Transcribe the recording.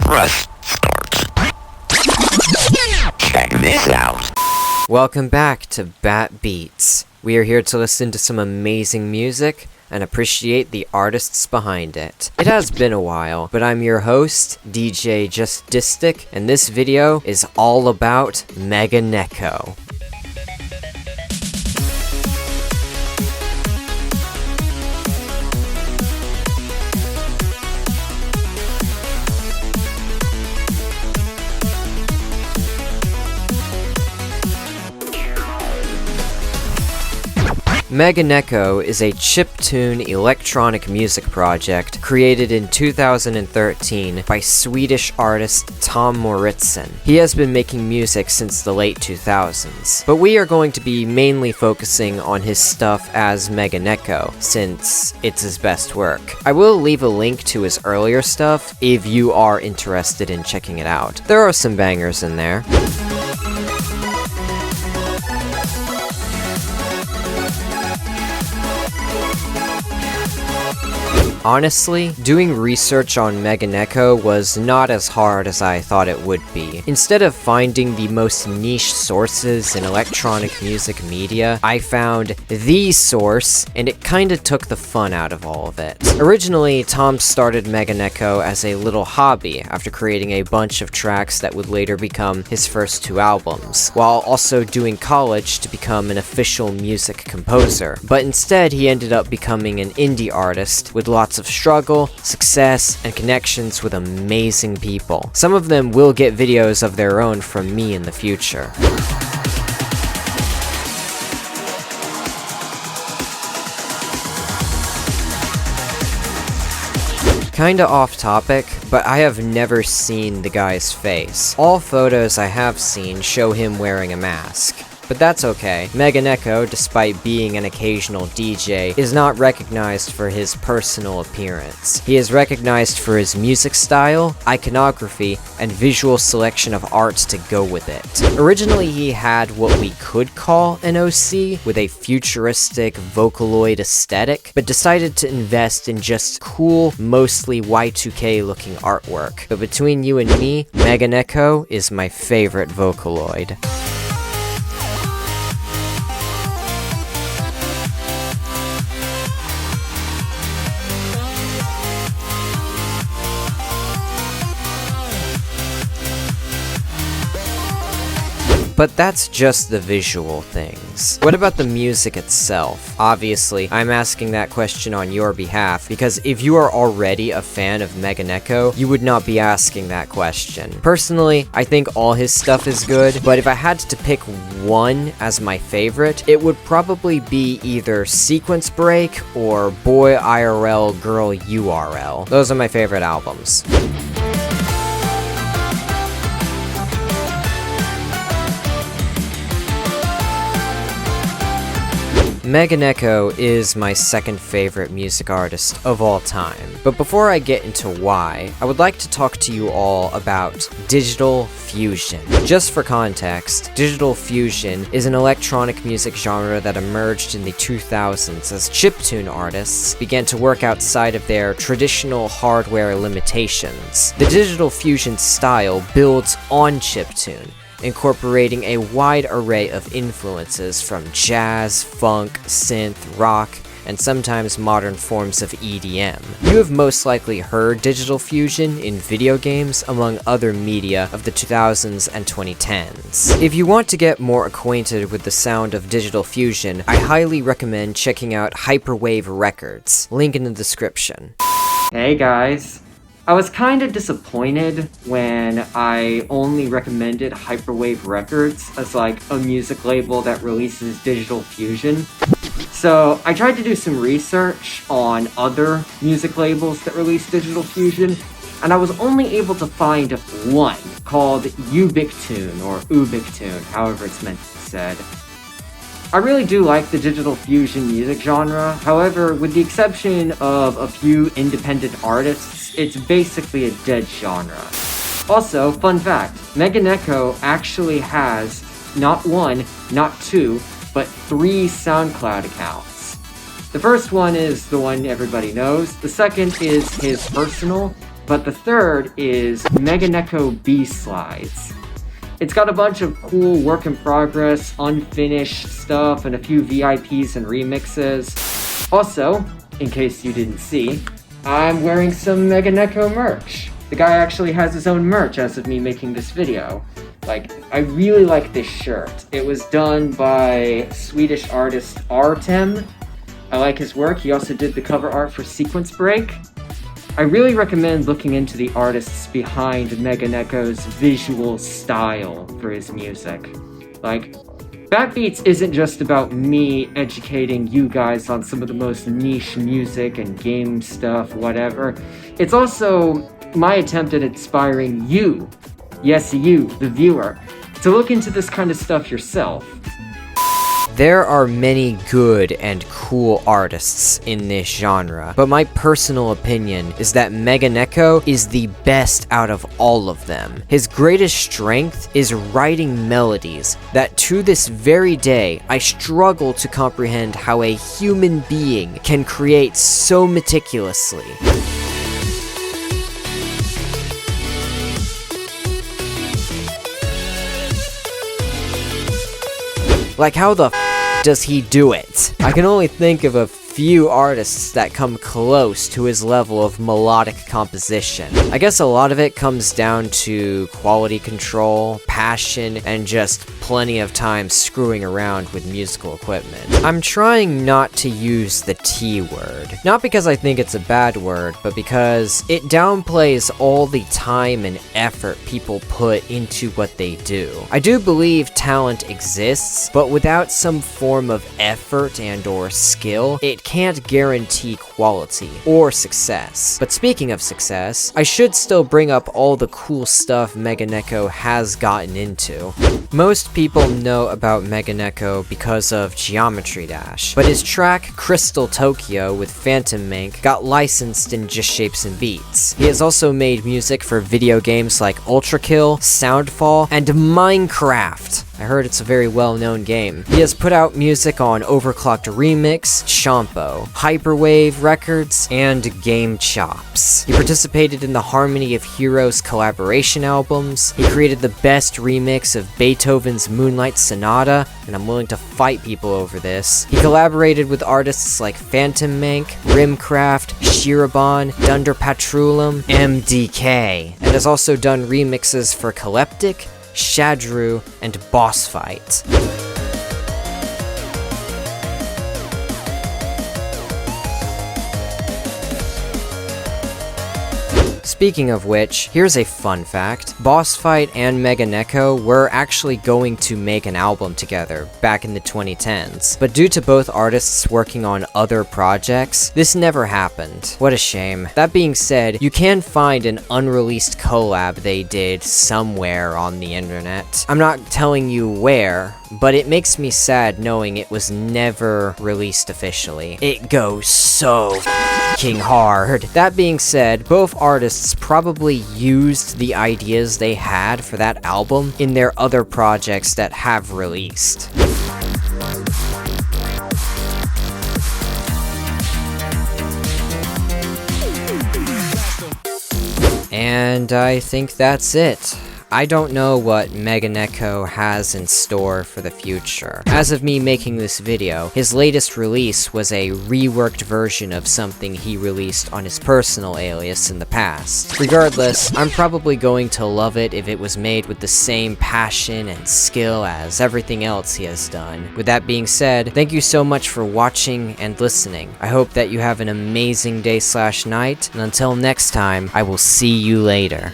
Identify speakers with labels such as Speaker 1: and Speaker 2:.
Speaker 1: Press start. Check this out.
Speaker 2: Welcome back to BatBeats. We are here to listen to some amazing music and appreciate the artists behind it. It has been a while, but I'm your host, DJ Justistic, and this video is all about Meganeko. Meganeko is a chiptune electronic music project created in 2013 by Swedish artist Tom Moritzen. He has been making music since the late 2000s, but we are going to be mainly focusing on his stuff as Meganeko, since it's his best work. I will leave a link to his earlier stuff if you are interested in checking it out. There are some bangers in there. Honestly, doing research on Meganeko was not as hard as I thought it would be. Instead of finding the most niche sources in electronic music media, I found the source, and it kinda took the fun out of all of it. Originally, Tom started Meganeko as a little hobby after creating a bunch of tracks that would later become his first 2 albums, while also doing college to become an official music composer. But instead, he ended up becoming an indie artist with lots of struggle, success, and connections with amazing people. Some of them will get videos of their own from me in the future. Kinda off topic, but I have never seen the guy's face. All photos I have seen show him wearing a mask. But that's okay. Meganeko, despite being an occasional DJ, is not recognized for his personal appearance. He is recognized for his music style, iconography, and visual selection of art to go with it. Originally, he had what we could call an OC, with a futuristic Vocaloid aesthetic, but decided to invest in just cool, mostly Y2K looking artwork. But between you and me, Meganeko is my favorite Vocaloid. But that's just the visual things. What about the music itself? Obviously, I'm asking that question on your behalf, because if you are already a fan of Meganeko, you would not be asking that question. Personally, I think all his stuff is good, but if I had to pick one as my favorite, it would probably be either Sequence Break or Boy IRL Girl URL. Those are my favorite albums. Meganeko is my second favorite music artist of all time. But before I get into why, I would like to talk to you all about digital fusion. Just for context, digital fusion is an electronic music genre that emerged in the 2000s as chiptune artists began to work outside of their traditional hardware limitations. The digital fusion style builds on chiptune, incorporating a wide array of influences from jazz, funk, synth, rock, and sometimes modern forms of EDM. You have most likely heard digital fusion in video games, among other media of the 2000s and 2010s. If you want to get more acquainted with the sound of digital fusion, I highly recommend checking out Hyperwave Records, link in the description.
Speaker 3: Hey guys. I was kind of disappointed when I only recommended Hyperwave Records as like a music label that releases digital fusion. So I tried to do some research on other music labels that release digital fusion, and I was only able to find one called Ubiktune, or Ubiktune, however it's meant to be said. I really do like the digital fusion music genre, however, with the exception of a few independent artists, it's basically a dead genre. Also, fun fact, Meganeko actually has not one, not two, but 3 SoundCloud accounts. The first one is the one everybody knows, the second is his personal, But the third is Meganeko B-Slides. It's got a bunch of cool work in progress, unfinished stuff, and a few VIPs and remixes. Also, in case you didn't see, I'm wearing some Meganeko merch. The guy actually has his own merch as of me making this video. Like, I really like this shirt. It was done by Swedish artist Artem. I like his work. He also did the cover art for Sequence Break. I really recommend looking into the artists behind Meganeko's visual style for his music. Like, BatBeats isn't just about me educating you guys on some of the most niche music and game stuff, whatever. It's also my attempt at inspiring you, yes you, the viewer, to look into this kind of stuff yourself.
Speaker 2: There are many good and cool artists in this genre, but my personal opinion is that Meganeko is the best out of all of them. His greatest strength is writing melodies that to this very day I struggle to comprehend how a human being can create so meticulously. Like, how the does he do it? I can only think of a few artists that come close to his level of melodic composition. I guess a lot of it comes down to quality control, passion, and just plenty of time screwing around with musical equipment. I'm trying not to use the T word. Not because I think it's a bad word, but because it downplays all the time and effort people put into what they do. I do believe talent exists, but without some form of effort and or skill, it can't guarantee quality or success. But speaking of success, I should still bring up all the cool stuff Meganeko has gotten into. Most people know about Meganeko because of Geometry Dash, but his track Crystal Tokyo with Phantom Mank got licensed in Just Shapes and Beats. He has also made music for video games like Ultra Kill, Soundfall, and Minecraft. I heard it's a very well-known game. He has put out music on Overclocked Remix, Champo, Hyperwave Records, and Game Chops. He participated in the Harmony of Heroes collaboration albums. He created the best remix of Beethoven's Moonlight Sonata, and I'm willing to fight people over this. He collaborated with artists like Phantom Mank, Rimcraft, Shirobon, Dunder Patrulum, MDK, and has also done remixes for Caleptic, Shadru, and Boss Fight. Speaking of which, here's a fun fact. Boss Fight and Meganeko were actually going to make an album together back in the 2010s, but due to both artists working on other projects, this never happened. What a shame. That being said, you can find an unreleased collab they did somewhere on the internet. I'm not telling you where, but it makes me sad knowing it was never released officially. It goes so f***ing hard. That being said, both artists probably used the ideas they had for that album in their other projects that have released. And I think that's it. I don't know what Meganeko has in store for the future. As of me making this video, his latest release was a reworked version of something he released on his personal alias in the past. Regardless, I'm probably going to love it if it was made with the same passion and skill as everything else he has done. With that being said, thank you so much for watching and listening. I hope that you have an amazing day/night, and until next time, I will see you later.